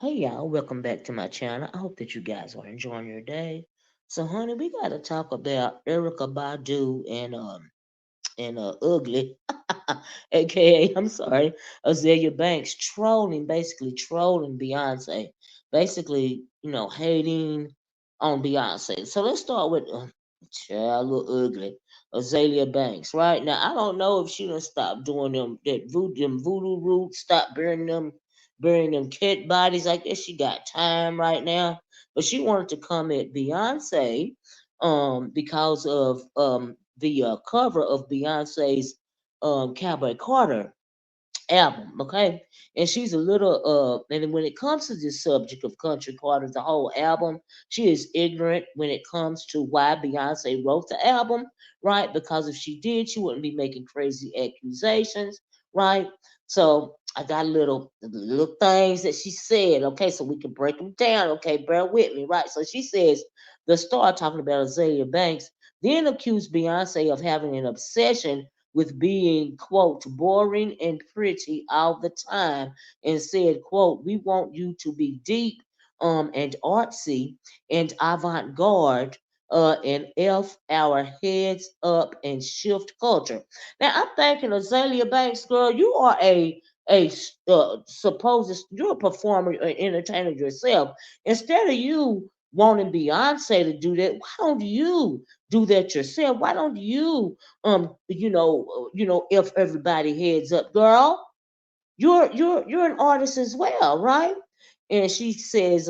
Hey y'all, welcome back to my channel. I hope that you guys are enjoying your day. So honey, we gotta talk about ErykahBadu and Ugly, aka I'm sorry, AzealiaBanks trolling, basically trolling Beyonce, basically hating on Beyonce. So let's start with child little ugly Azalea Banks. Right now, I don't know if she done stopped doing them voodoo roots, stop burying them cat bodies. I guess she got time right now, but she wanted to come at Beyonce because of the cover of Beyonce's Cowboy Carter album, okay? And she's a little and when it comes to this subject of Country Carter, the whole album, she is ignorant when it comes to why Beyonce wrote the album, right? Because if she did, she wouldn't be making crazy accusations, right? So I got little things that she said, okay, so we can break them down, okay? Bear with me, right? So she says the star talking about Azalea Banks then accused Beyonce of having an obsession with being, quote, boring and pretty all the time, and said, quote, we want you to be deep and artsy and avant-garde and F our heads up and shift culture. Now I'm thinking Azalea Banks, girl, you are a supposed you're a performer, an entertainer yourself. Instead of you wanting Beyonce to do that, why don't you do that yourself? Why don't you if everybody heads up, girl, you're an artist as well, right? And she says,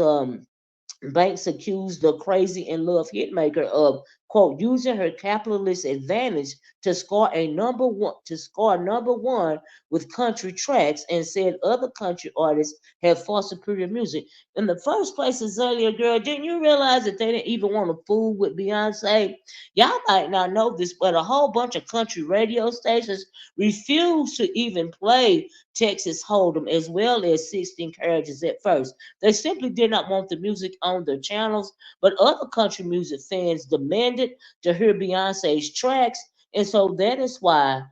Banks accused the crazy in love hitmaker of, quote, using her capitalist advantage to score number one with country tracks, and said other country artists have far superior music. In the first place, Azealia, girl, didn't you realize that they didn't even want to fool with Beyonce? Y'all might not know this, but a whole bunch of country radio stations refused to even play Texas Hold'em as well as 16 Carriages at first. They simply did not want the music on their channels, but other country music fans demanded to hear Beyonce's tracks, and so that is why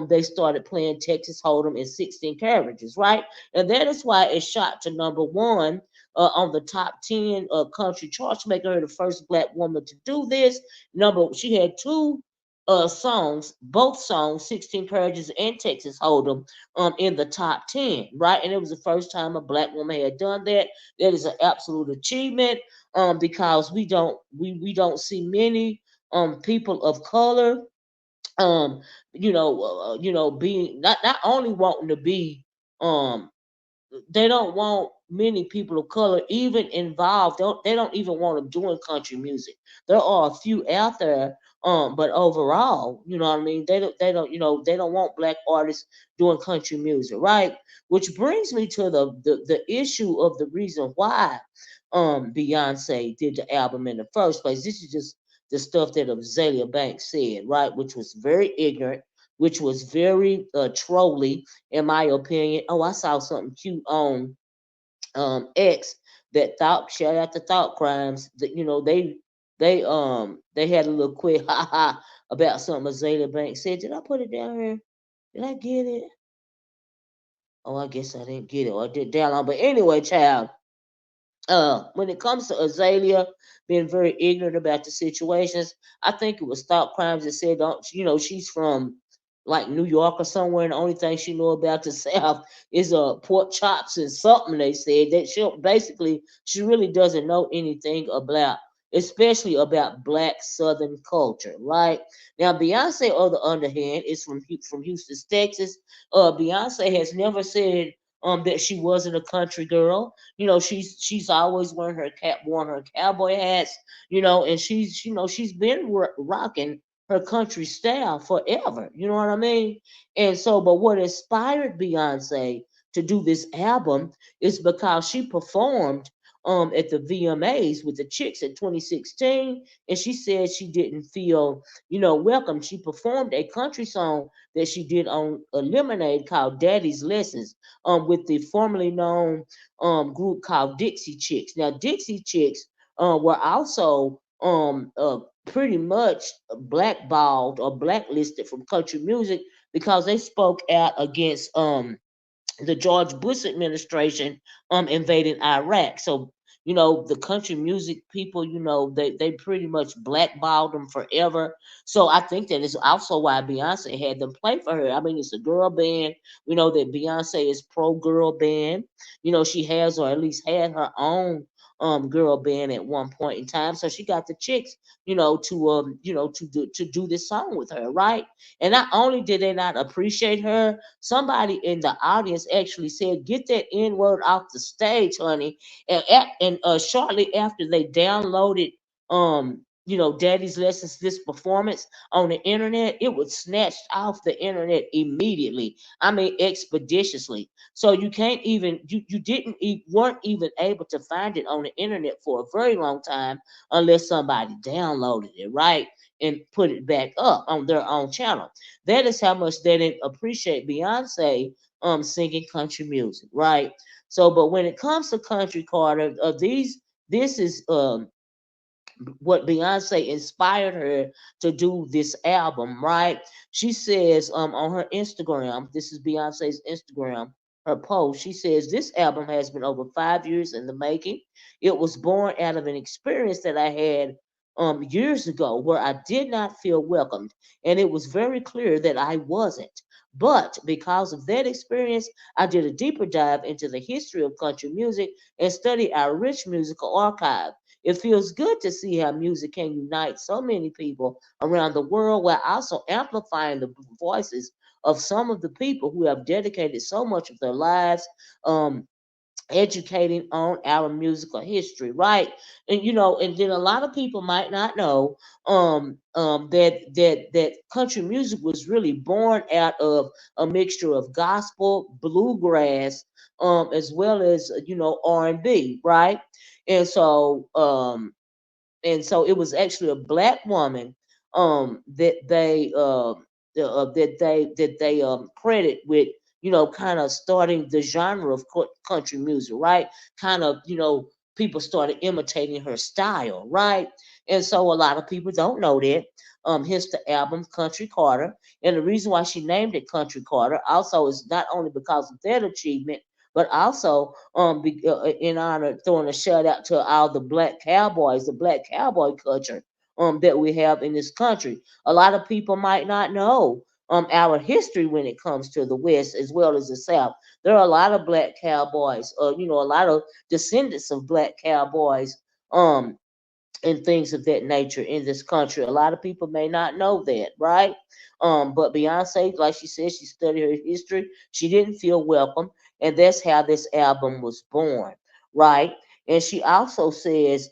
they started playing Texas Hold'em in 16 carriages, right? And that is why it shot to number one on the top 10 country charts, making her the first black woman to do this. She had two songs, both songs, 16 Carriages and Texas Hold'em, in the top 10, right? And it was the first time a black woman had done that. That is an absolute achievement, because we don't see many people of color, um being not only wanting to be, um they don't want many people of color even involved. They don't even want them doing country music. There are a few out there, but overall, you know what I mean. They don't want black artists doing country music, right? Which brings me to the issue of the reason why Beyonce did the album in the first place. This is just the stuff that Azalea Banks said, right? Which was very ignorant, which was very trolly, in my opinion. Oh, I saw something cute on X, that thought, shout out to Thought Crimes, that they had a little quick ha ha about something Azalea Banks said. Did I put it down here? Did I get it? Oh, I guess I didn't get it. Or I did down on. But anyway, child, when it comes to Azalea being very ignorant about the situations, I think it was Thought Crimes that said, don't she's from like New York or somewhere, and the only thing she know about the South is pork chops and something. They said that she really doesn't know anything about, especially about Black Southern culture. Right now, Beyonce, on the other hand, is from Houston, Texas. Beyonce has never said that she wasn't a country girl. She's always worn her cowboy hats, and she's been rocking her country style forever. You know what I mean? And so, but what inspired Beyonce to do this album is because she performed at the VMAs with the Chicks in 2016, and she said she didn't feel welcome. She performed a country song that she did on Lemonade called Daddy's Lessons, with the formerly known group called Dixie Chicks. Now, Dixie Chicks were also pretty much blackballed or blacklisted from country music because they spoke out against the George Bush administration invading Iraq. So the country music people, they pretty much blackballed them forever. So I think that is also why Beyonce had them play for her. I mean, it's a girl band. We know that Beyonce is pro girl band. She has, or at least had, her own girl band at one point in time. So she got the chicks, to do this song with her, right? And not only did they not appreciate her, somebody in the audience actually said, "Get that N word off the stage, honey." And shortly after they downloaded, Daddy's Lessons, this performance on the internet, it was snatched off the internet immediately. I mean, expeditiously. So you can't even you didn't weren't even able to find it on the internet for a very long time unless somebody downloaded it, right? And put it back up on their own channel. That is how much they didn't appreciate Beyonce singing country music, right? So, but when it comes to country, Carter, this is what Beyonce inspired her to do this album, right? She says on her Instagram, this is Beyonce's Instagram, her post, she says, "This album has been over 5 years in the making. It was born out of an experience that I had years ago where I did not feel welcomed, and it was very clear that I wasn't. But because of that experience, I did a deeper dive into the history of country music and studied our rich musical archive. It feels good to see how music can unite so many people around the world while also amplifying the voices of some of the people who have dedicated so much of their lives um, educating on our musical history, right? And then a lot of people might not know that country music was really born out of a mixture of gospel, bluegrass, as well as R&B, right? And so it was actually a black woman that they credit with kind of starting the genre of country music, right? Kind of people started imitating her style, right? And so a lot of people don't know that. Hence the album Country Carter, and the reason why she named it Country Carter also is not only because of that achievement, but also in honor, throwing a shout out to all the black cowboys, the black cowboy culture that we have in this country. A lot of people might not know our history when it comes to the West as well as the South. There are a lot of black cowboys, a lot of descendants of black cowboys um, and things of that nature in this country. A lot of people may not know that, right? But Beyonce, like she said, she studied her history. She didn't feel welcome, and that's how this album was born, right? And she also says,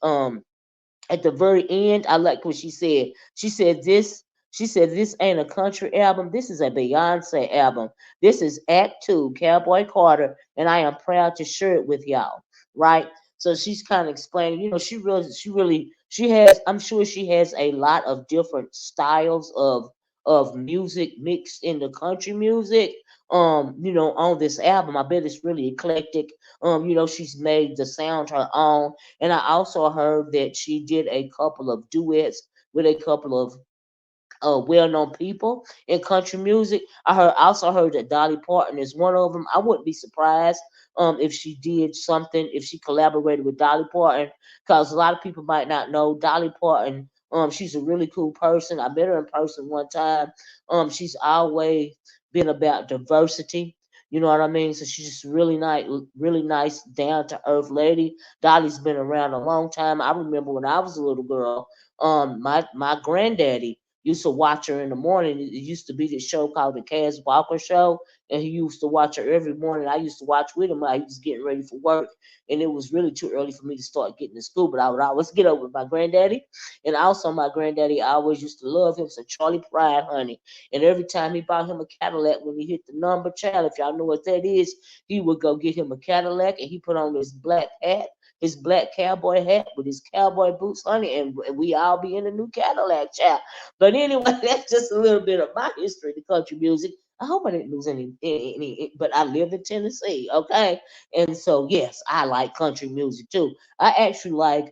at the very end, I like what she said. This ain't a country album. This is a Beyonce album. This is Act Two, Cowboy Carter, and I am proud to share it with y'all. Right? So she's kind of explaining. She has. I'm sure she has a lot of different styles of music mixed into country music. On this album, I bet it's really eclectic. She's made the sound her own, and I also heard that she did a couple of duets with a couple of well-known people in country music. Also heard that Dolly Parton is one of them. I wouldn't be surprised if she did something, if she collaborated with Dolly Parton, because a lot of people might not know Dolly Parton. She's a really cool person. I met her in person one time. She's always been about diversity. You know what I mean? So she's just really nice, down to earth lady. Dolly's been around a long time. I remember when I was a little girl, my granddaddy used to watch her in the morning. It used to be this show called the Cass Walker Show, and he used to watch her every morning. I used to watch with him while he was getting ready for work, and it was really too early for me to start getting to school. But I would always get up with my granddaddy, and also my granddaddy always used to love him some Charlie Pride, honey. And every time he bought him a Cadillac, when he hit the number, child, if y'all know what that is, he would go get him a Cadillac, and he put on this black hat, his black cowboy hat with his cowboy boots, honey, and we all be in a new Cadillac, child. But anyway, that's just a little bit of my history to country music. I hope I didn't lose but I live in Tennessee, okay? And so yes, I like country music too. I actually like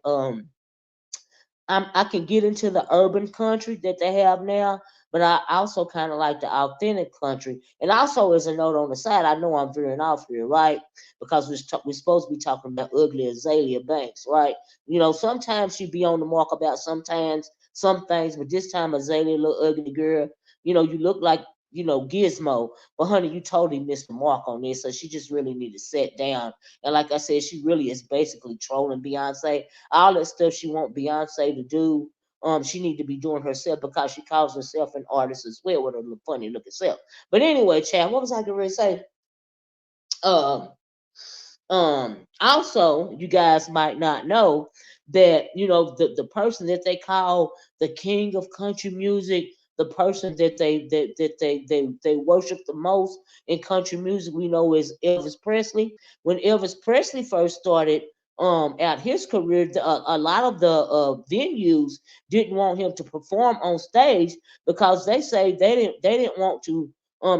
I can get into the urban country that they have now. but I also kind of like the authentic country. And also, as a note on the side, I know I'm veering off here, right? Because we're supposed to be talking about ugly Azealia Banks, right? Sometimes she be on the mark about sometimes some things, but this time Azealia, little ugly girl, you look like Gizmo. But honey, you totally missed the mark on this. So she just really need to sit down. And like I said, she really is basically trolling Beyonce. All that stuff she want Beyonce to do, she need to be doing herself because she calls herself an artist as well with her little funny looking self. But anyway, Chad, what was I going to say? Um, Also, you guys might not know that the person that they call the king of country music, the person that they worship the most in country music, we know is Elvis Presley. When Elvis Presley first started out his career, a lot of the venues didn't want him to perform on stage because they say they didn't want to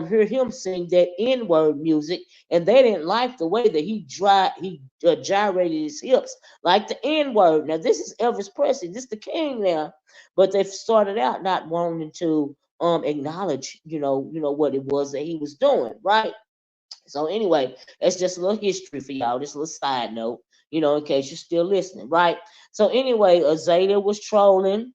hear him sing that N-word music, and they didn't like the way that he gyrated his hips like the N word. Now this is Elvis Presley, this the king now, but they started out not wanting to acknowledge what it was that he was doing, right? So anyway, that's just a little history for y'all. Just a little side note, in case you're still listening, right? So anyway, Azalea was trolling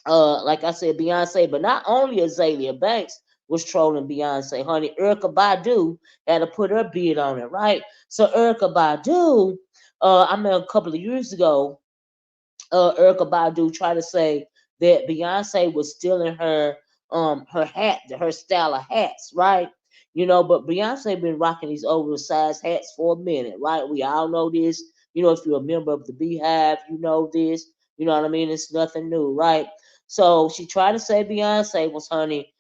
like I said, Beyonce, but not only Azealia Banks was trolling Beyonce, honey. ErykahBadu had to put her bid on it, right? So ErykahBadu, I mean, a couple of years ago, ErykahBadu tried to say that Beyonce was stealing her hat, her style of hats, right? But Beyonce been rocking these oversized hats for a minute, right? We all know this. If you're a member of the Beehive, you know this. You know what I mean? It's nothing new, right? So she tried to say Beyonce was, honey,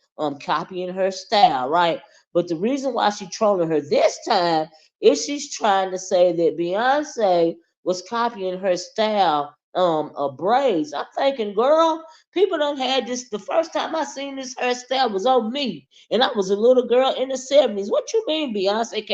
copying her style, right? But the reason why she trolling her this time is she's trying to say that Beyonce was copying her style of braids. I'm thinking, girl, people don't had this. The first time I seen this hairstyle was on me, and I was a little girl in the '70s. What you mean, Beyonce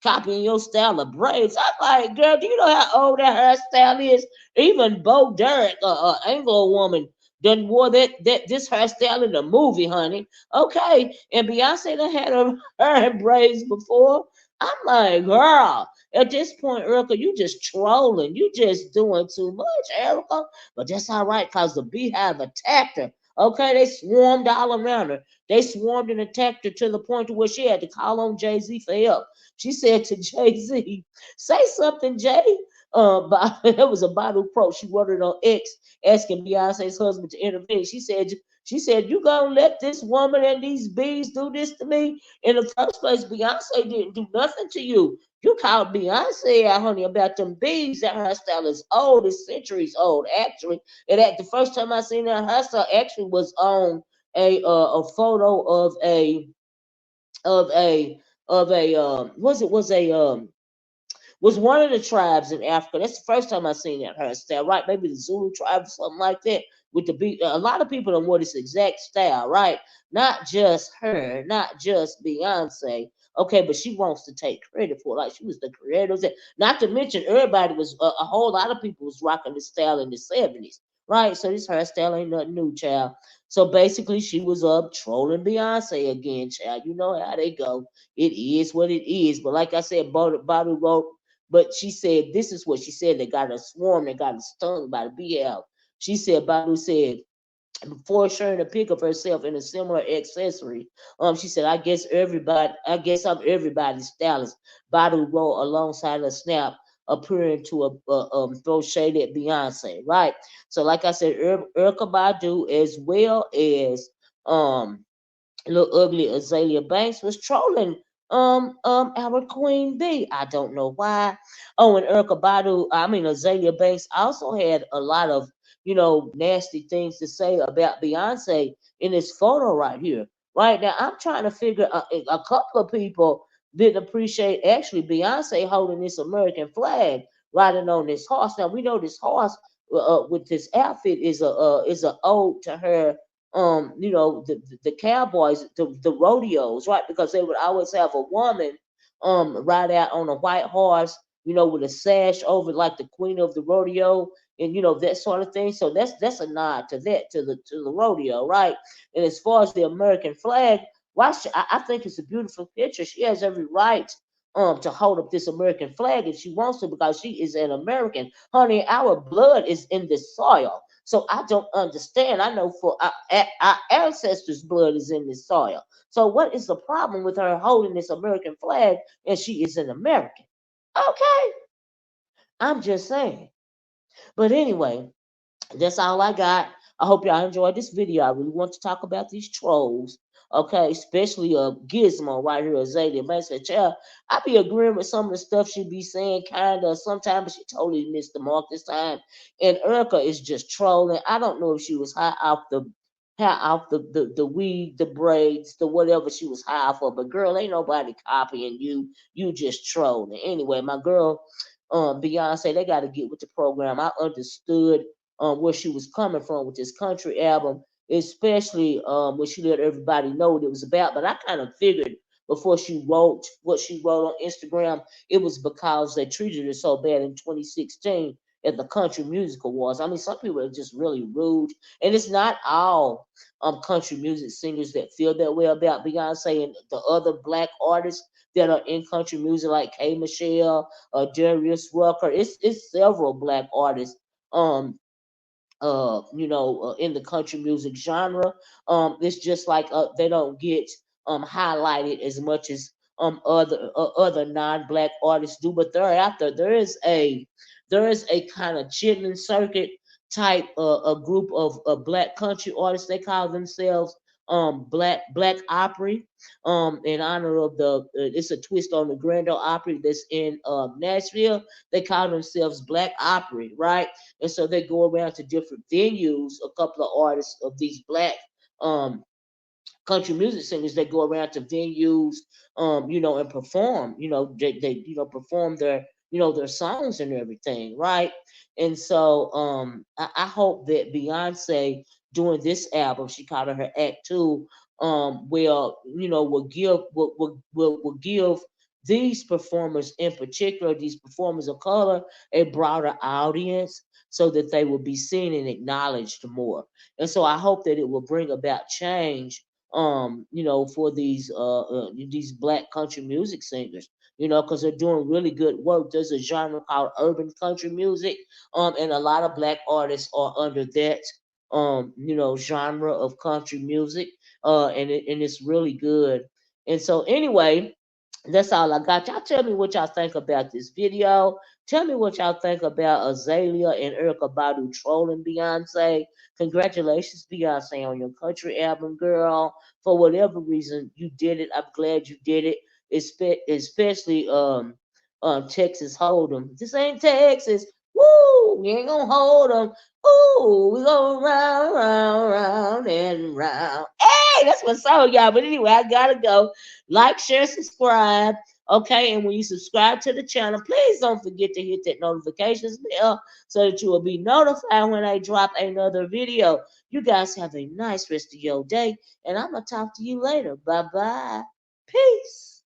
copying your style of braids? I'm like, girl, do you know how old that hairstyle is? Even Bo Derek, Anglo woman, done wore this hairstyle in the movie, honey. Okay, and Beyonce done had her braids before. I'm like, girl, at this point, Erykah, you just trolling. You just doing too much, Erykah. But that's all right, because the Beehive attacked her. Okay, they swarmed all around her. They swarmed and attacked her to the point to where she had to call on Jay-Z for help. She said to Jay-Z, say something, Jay. But it was a Badu pro. She wrote it on X asking Beyonce's husband to intervene. She said, you gonna let this woman and these bees do this to me? In the first place, Beyonce didn't do nothing to you. You called Beyonce out, honey, about them bees. That hairstyle is old. It's centuries old, actually. And the first time I seen that hairstyle actually was on a photo of a was one of the tribes in Africa. That's the first time I seen that hairstyle, right? Maybe the Zulu tribe or something like that. With the beat, a lot of people don't wear this exact style, right? Not just her, not just Beyonce. Okay, but she wants to take credit for it. Like she was the creator of that. Not to mention, everybody was a whole lot of people was rocking this style in the '70s, right? So this hairstyle ain't nothing new, child. So basically, she was up trolling Beyonce again, child. You know how they go. It is what it is. But like I said, Badu wrote, but she said, this is what she said. They got her swarmed, they got her stung by the BL. She said, Badu said, before sharing a pic of herself in a similar accessory, she said, I guess I'm everybody's stylist. Badu wrote alongside a snap appearing to throw shade at Beyonce, right? So, like I said, Erykah Badu as well as little ugly Azealia Banks was trolling our Queen Bee. I don't know why. Oh, and Azealia Banks also had a lot of nasty things to say about Beyonce in this photo right here. Right now, I'm trying to figure a couple of people didn't appreciate actually Beyonce holding this American flag riding on this horse. Now we know this horse with this outfit is a ode to her the cowboys, the rodeos, right? Because they would always have a woman ride out on a white horse with a sash over like the queen of the rodeo, and that sort of thing. So that's a nod to that, to the rodeo, right? And as far as the American flag, I think it's a beautiful picture. She has every right to hold up this American flag if she wants to, because she is an American. Honey, our blood is in this soil. So I don't understand. I know for our ancestors' blood is in this soil. So what is the problem with her holding this American flag and she is an American? Okay, I'm just saying. But anyway, that's all I got. I hope y'all enjoyed this video. I really want to talk about these trolls. Okay, especially Gizmo right here, AzaeliaBanks. Child, I be agreeing with some of the stuff she be saying, kind of sometimes, but she totally missed the mark this time. And Erykah is just trolling. I don't know if she was high off the weed, the braids, the whatever she was high off of. But girl, ain't nobody copying you. You just trolling. Anyway, my girl, Beyonce, they got to get with the program. I understood where she was coming from with this country album, especially when she let everybody know what it was about. But I kind of figured before she wrote what she wrote on Instagram, it was because they treated her so bad in 2016 at the Country Music Awards. I mean, some people are just really rude, and it's not all country music singers that feel that way about Beyonce and the other black artists that are in country music, like K. Michelle, Darius Rucker. It's several black artists um in the country music genre. It's just like they don't get highlighted as much as other non-black artists do, but they're out there. There is a kind of chitlin circuit type a group of black country artists. They call themselves Black Opry, in honor of it's a twist on the Grand Ole Opry that's in Nashville. They call themselves Black Opry, right? And so they go around to different venues. A couple of artists of these black um, country music singers, they go around to venues, and perform. They perform their songs and everything, right? And so I hope that Beyonce doing this album, she called it her Act Two, will give these performers in particular, these performers of color, a broader audience so that they will be seen and acknowledged more. And so I hope that it will bring about change for these black country music singers, because they're doing really good work. There's a genre called urban country music, and a lot of black artists are under that genre of country music, and it's really good. And so anyway, that's all I got. Y'all tell me what y'all think about this video. Tell me what y'all think about Azealia and ErykahBadu trolling Beyonce. Congratulations, Beyonce, on your country album, girl. For whatever reason you did it, I'm glad you did it. Especially Texas Hold'em. This ain't Texas. Woo! We ain't gonna hold 'em. Ooh, we go round, round, round, and round. Hey, that's my song, y'all. But anyway, I gotta go. Like, share, subscribe. Okay, and when you subscribe to the channel, please don't forget to hit that notifications bell so that you will be notified when I drop another video. You guys have a nice rest of your day, and I'm gonna talk to you later. Bye bye. Peace.